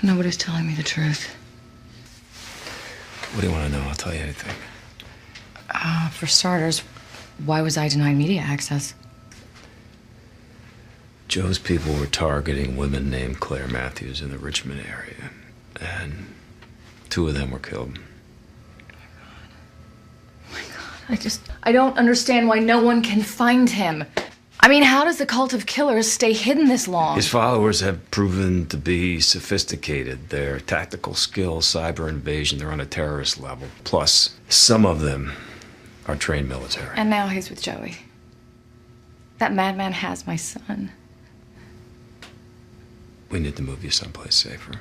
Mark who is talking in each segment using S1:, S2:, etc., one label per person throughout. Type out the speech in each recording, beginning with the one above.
S1: Nobody's telling me the truth.
S2: What do you want to know? I'll tell you anything.
S1: For starters, why was I denied media access?
S2: Joe's people were targeting women named Claire Matthews in the Richmond area, and 2 of them were killed.
S1: I don't understand why no one can find him. I mean, how does the cult of killers stay hidden this long?
S2: His followers have proven to be sophisticated. Their tactical skills, cyber invasion, they're on a terrorist level. Plus, some of them are trained military.
S1: And now he's with Joey. That madman has my son.
S2: We need to move you someplace safer.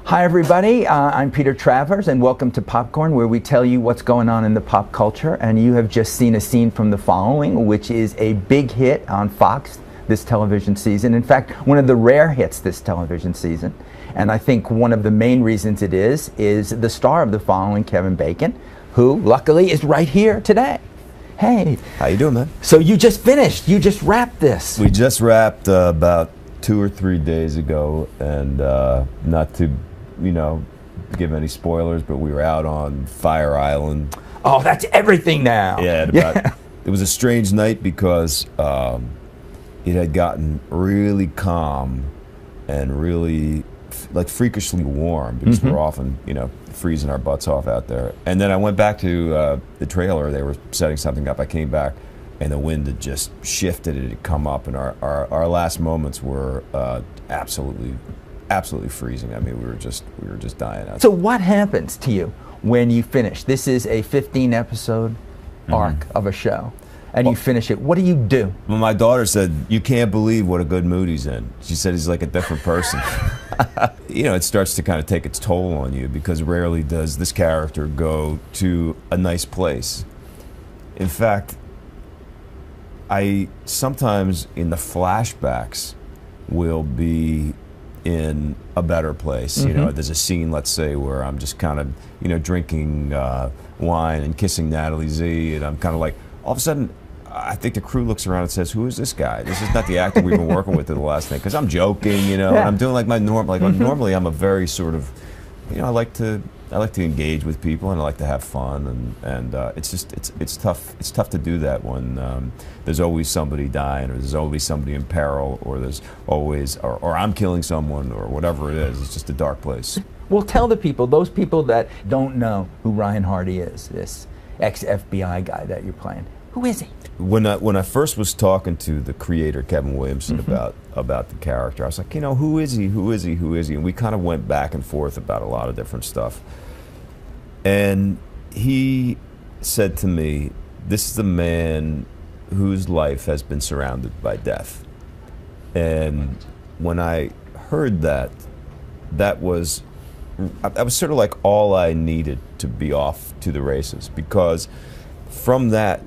S3: Hi everybody, I'm Peter Travers and welcome to Popcorn, where we tell you what's going on in the pop culture. And you have just seen a scene from The Following, which is a big hit on Fox this television season. In fact, one of the rare hits this television season. And I think one of the main reasons it is the star of The Following, Kevin Bacon, who luckily is right here today. Hey.
S4: How you doing, man?
S3: So you just finished, you just wrapped this.
S4: We just wrapped about 2 or 3 days ago, and not to, give any spoilers, but we were out on Fire Island.
S3: Oh, that's everything now.
S4: Yeah, it was a strange night because it had gotten really calm and really freakishly warm because we're often, freezing our butts off out there. And then I went back to the trailer. They were setting something up. I came back, and the wind had just shifted. It had come up, and our last moments were absolutely freezing. I mean, we were just dying out.
S3: So what happens to you when you finish? This is a 15-episode arc of a show, and you finish it. What do you do?
S4: Well, my daughter said, "You can't believe what a good mood he's in." She said he's like a different person. It starts to kind of take its toll on you, because rarely does this character go to a nice place. In fact, I sometimes in the flashbacks will be in a better place. There's a scene, let's say, where I'm just kind of, drinking wine and kissing Natalie Z, and I'm kind of like, all of a sudden, I think the crew looks around and says, "Who is this guy? This is not the actor we've been working with in the last thing." Because I'm joking, and I'm doing like my normal. Normally, I'm a very sort of, I like to engage with people, and I like to have fun, and it's tough. It's tough to do that when there's always somebody dying, or there's always somebody in peril, or there's always, or I'm killing someone, or whatever it is. It's just a dark place.
S3: Well, tell the people, those people that don't know who Ryan Hardy is, this ex-FBI guy that you're playing. Who is he?
S4: When I first was talking to the creator, Kevin Williamson, about the character, I was like, who is he? Who is he? Who is he? And we kind of went back and forth about a lot of different stuff. And he said to me, "This is the man whose life has been surrounded by death." And when I heard that, that was sort of like all I needed to be off to the races, because from that,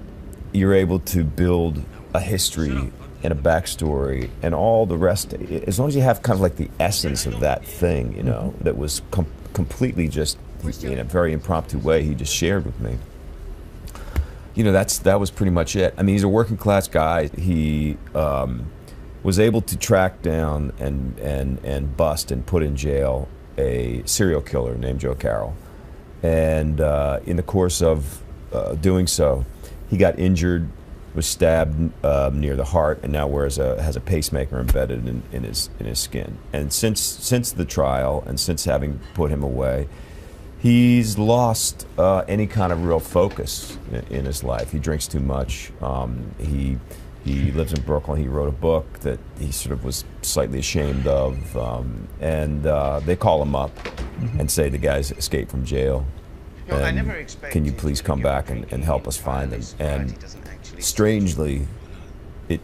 S4: you're able to build a history and a backstory and all the rest. As long as you have kind of like the essence of that thing, that was completely just in a very impromptu way he just shared with me. That was pretty much it. I mean, he's a working class guy. He was able to track down and bust and put in jail a serial killer named Joe Carroll. And in the course of doing so, he got injured, was stabbed near the heart, and now has a pacemaker embedded in his skin. And since the trial, and since having put him away, he's lost any kind of real focus in his life. He drinks too much. He lives in Brooklyn. He wrote a book that he sort of was slightly ashamed of, and they call him up and say the guy's escaped from jail. And can you please come back and help us find him? And strangely, it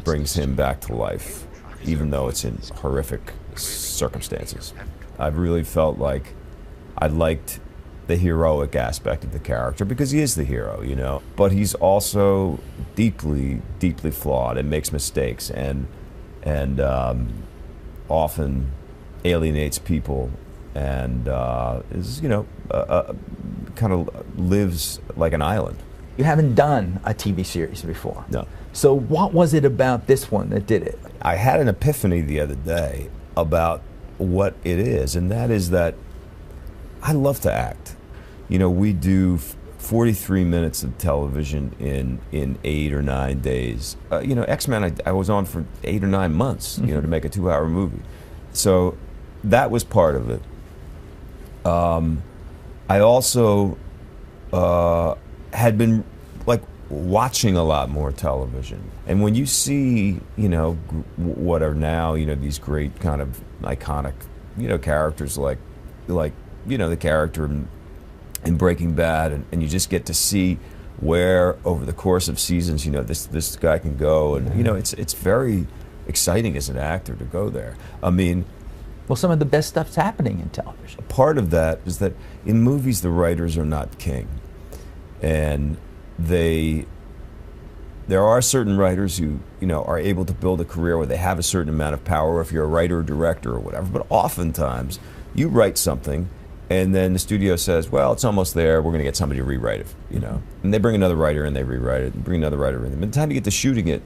S4: brings him back to life, even though it's in horrific circumstances. I've really felt like I liked the heroic aspect of the character, because he is the hero, but he's also deeply, deeply flawed and makes mistakes, and often alienates people, and is kind of lives like an island.
S3: You haven't done a TV series before.
S4: No.
S3: So what was it about this one that did it?
S4: I had an epiphany the other day about what it is, and that is that I love to act. You know, we do 43 minutes of television in 8 or 9 days. You know, X-Men, I was on for 8 or 9 months, you know, to make a 2-hour movie. So that was part of it. I also had been like watching a lot more television. And when you see, you know, what are now, you know, these great kind of iconic, you know, characters like you know, the character in Breaking Bad, and you just get to see where over the course of seasons, you know, this guy can go, and you know, it's very exciting as an actor to go there. I mean,
S3: well, some of the best stuff's happening in television.
S4: Part of that is that in movies the writers are not king, and there are certain writers who, you know, are able to build a career where they have a certain amount of power if you're a writer or director or whatever. But oftentimes you write something and then the studio says, well, it's almost there, we're going to get somebody to rewrite it, you know. And they bring another writer and they rewrite it, and bring another writer in. By the time you get to shooting it,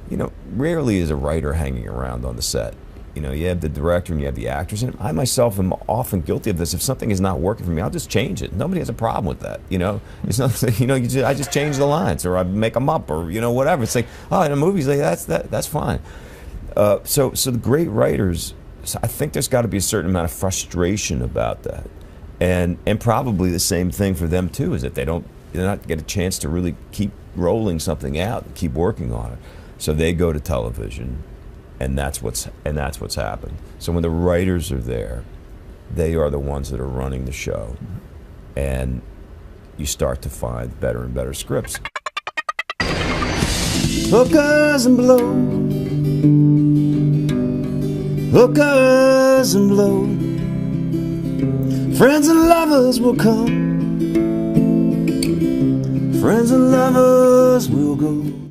S4: you know, rarely is a writer hanging around on the set. You know, you have the director and you have the actors, and I myself am often guilty of this. If something is not working for me, I'll just change it. Nobody has a problem with that, you know. It's not, you know, I just change the lines, or I make them up, or you know, whatever. It's like, oh, in a movie, like that's fine. So the great writers, I think there's got to be a certain amount of frustration about that, and probably the same thing for them too, is that they're not get a chance to really keep rolling something out and keep working on it. So they go to television. And that's what's happened. So when the writers are there, they are the ones that are running the show, and you start to find better and better scripts.
S5: Hookers and blow, hookers and blow. Friends and lovers will come, friends and lovers will go.